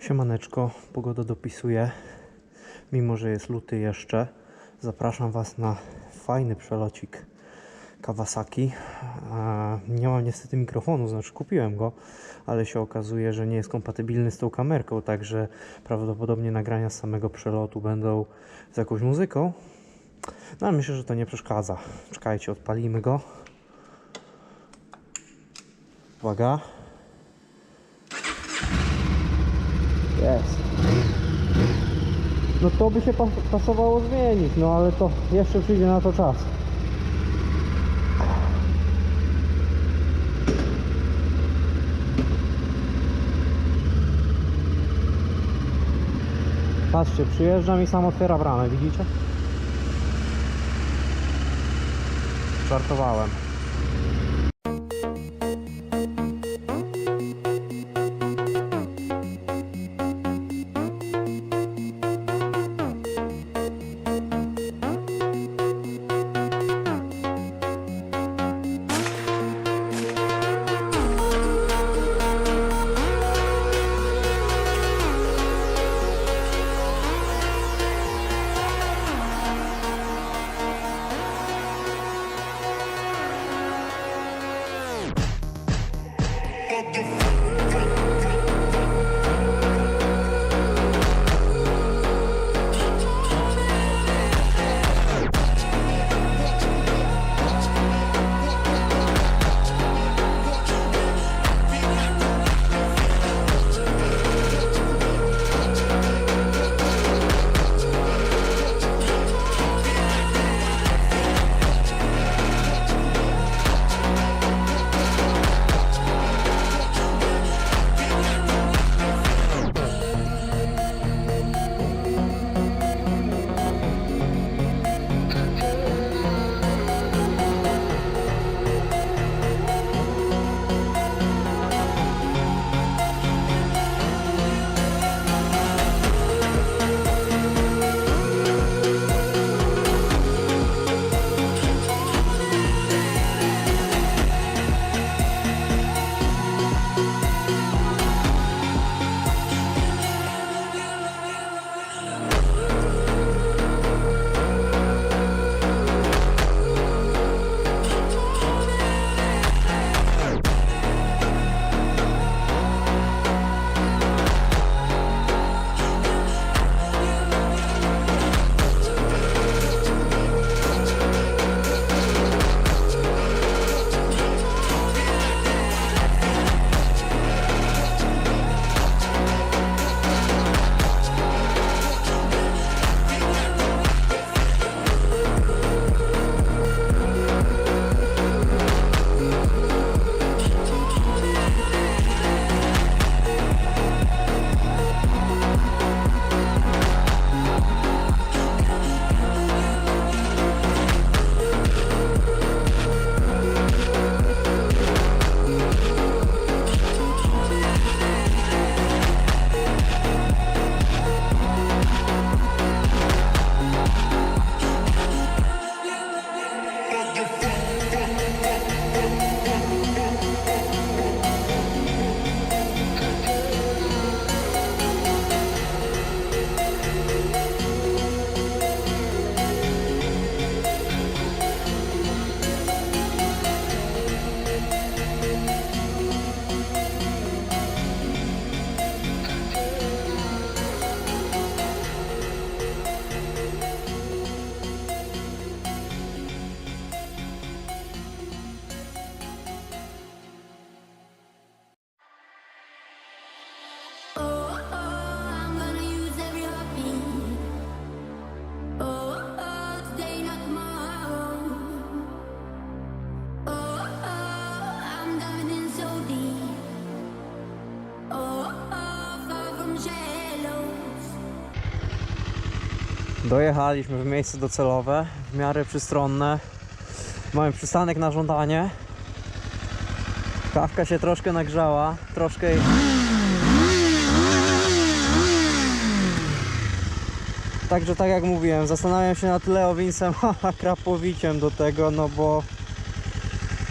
Siemaneczko, pogoda dopisuje, mimo że jest luty jeszcze. Zapraszam Was na fajny przelocik Kawasaki. Nie mam niestety mikrofonu, znaczy kupiłem go, ale się okazuje, że nie jest kompatybilny z tą kamerką, także prawdopodobnie nagrania z samego przelotu będą z jakąś muzyką. No ale myślę, że to nie przeszkadza. Czekajcie, odpalimy go. Uwaga. Jest. No to by się pasowało zmienić, no ale to jeszcze przyjdzie na to czas. Patrzcie, przyjeżdżam i sam otwiera bramę, widzicie? Żartowałem. Dojechaliśmy w miejsce docelowe, w miarę przystronne. Mamy przystanek na żądanie. Kawka się troszkę nagrzała, troszkę. Także tak jak mówiłem, zastanawiam się nad leowinsem, a krapowiciem do tego, no bo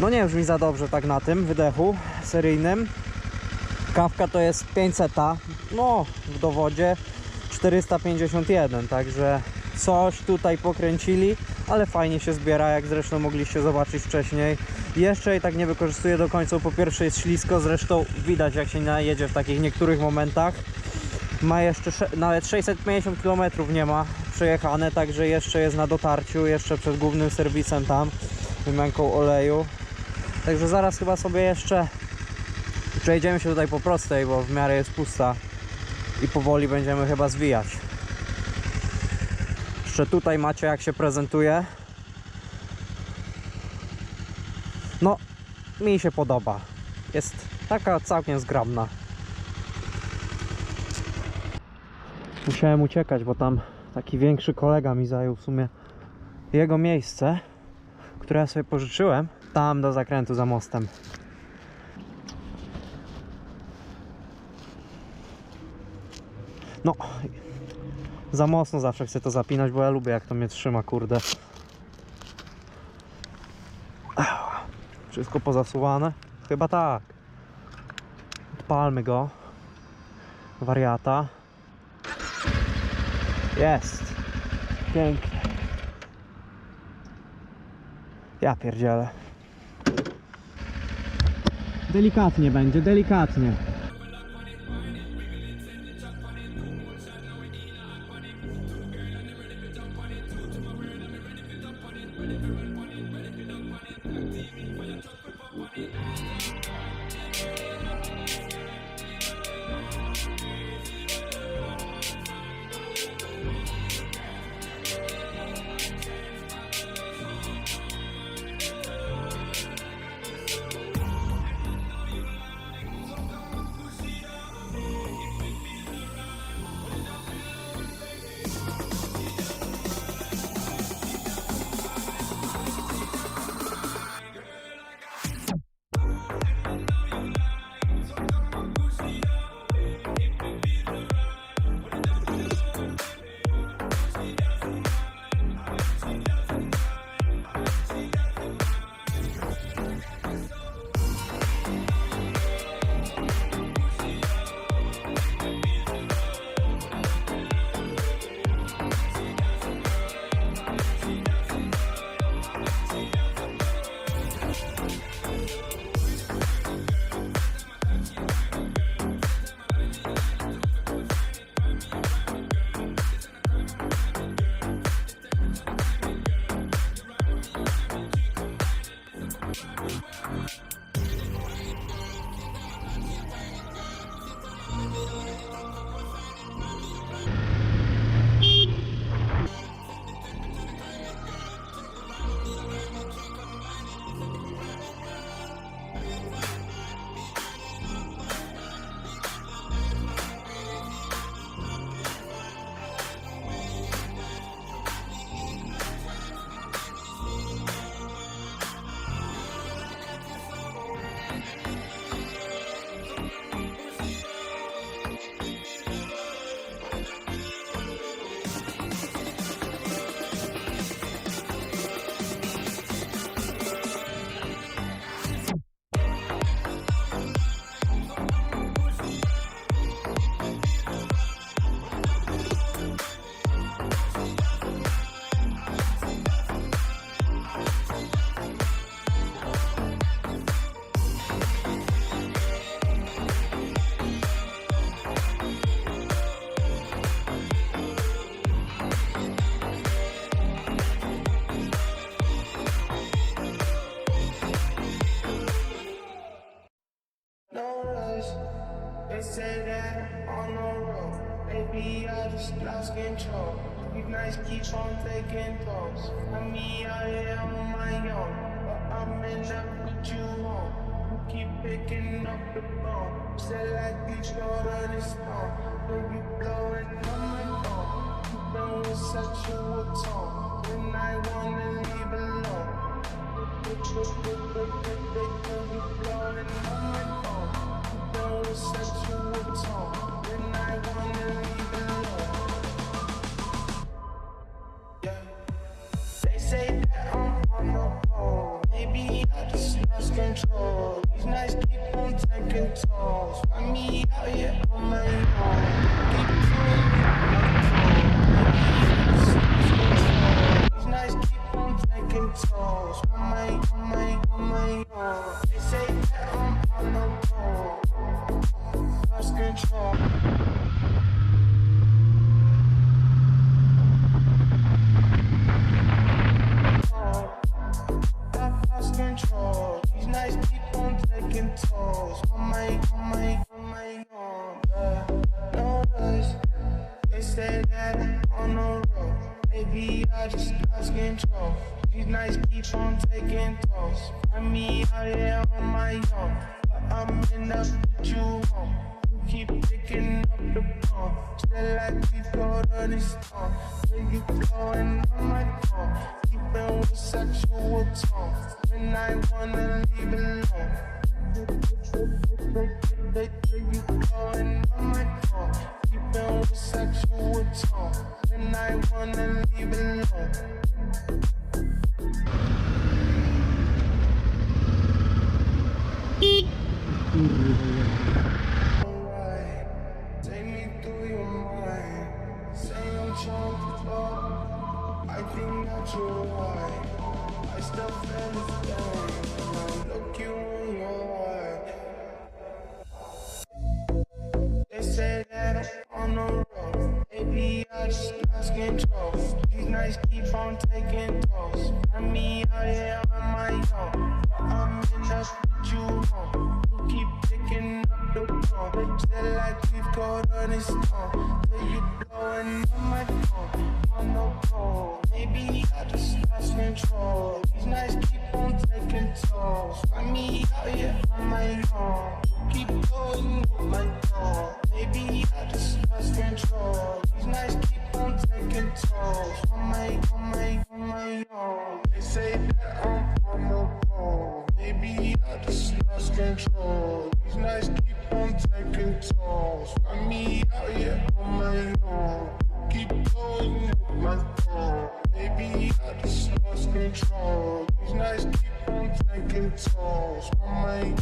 no nie brzmi za dobrze tak na tym wydechu seryjnym. Kawka to jest 500, no w dowodzie 451, także coś tutaj pokręcili, ale fajnie się zbiera, jak zresztą mogliście zobaczyć wcześniej. Jeszcze i tak nie wykorzystuję do końca, po pierwsze jest ślisko, zresztą widać jak się najedzie w takich niektórych momentach. Ma jeszcze nawet 650 km nie ma przejechane, także jeszcze jest na dotarciu, jeszcze przed głównym serwisem tam, wymianką oleju. Także zaraz chyba sobie jeszcze przejedziemy się tutaj po prostej, bo w miarę jest pusta i powoli będziemy chyba zwijać. Jeszcze tutaj macie jak się prezentuje. No, mi się podoba. Jest taka całkiem zgrabna. Musiałem uciekać, bo tam taki większy kolega mi zajął w sumie jego miejsce, które ja sobie pożyczyłem, tam do zakrętu za mostem. No, za mocno zawsze chcę to zapinać, bo ja lubię jak to mnie trzyma, kurde. Wszystko pozasuwane? Chyba tak. Odpalmy go. Wariata. Jest. Pięknie. Ja pierdzielę. Delikatnie będzie, delikatnie. say that on the road. Maybe I just lost control. These nights keep on taking toll. For me, I am on my own, but I'm in love with you home. You keep picking up the phone. Say like you short of the stone. When you blowing on my phone, you been with such a tone. When I wanna leave alone, you blowing on my phone. You been with such a tone. When I wanna leave alone. Yeah. They say that I'm on the road. Maybe I just lost control. These nights keep on taking tolls. For me, say that I'm on the road. Maybe I just lost control. These nights keep on taking tolls. Find me out here on my own, but I'm in up with you home. You keep picking up the phone, still like we go to this storm. When you blowing on my phone, keeping with sexual tone. When I wanna leave alone, you blowing on my phone, keeping with sexual tone. When I wanna leave alone. Take me through your mind. Say I'm trying to fuck. I think that you're right. I still feel the same when I look you in your eyes. They say that I'm on the road. Maybe I just lost control. These nights keep on taking tolls. Find me out here on my own, but I'm in up with you home. You keep picking up the phone, still like we've got on this storm. Till you blowing on my phone, on the phone. Maybe I just lost control. These nights keep on taking tolls. Find me out here on my own. Keep going with my phone. Maybe I just lost control. These nights keep on taking tolls. On my own. They say that I'm on the road. Maybe I just lost control. These nights keep on taking tolls. Find me out here on my own. Keep going with my phone. Maybe I just lost control. These nights keep on taking tolls. On my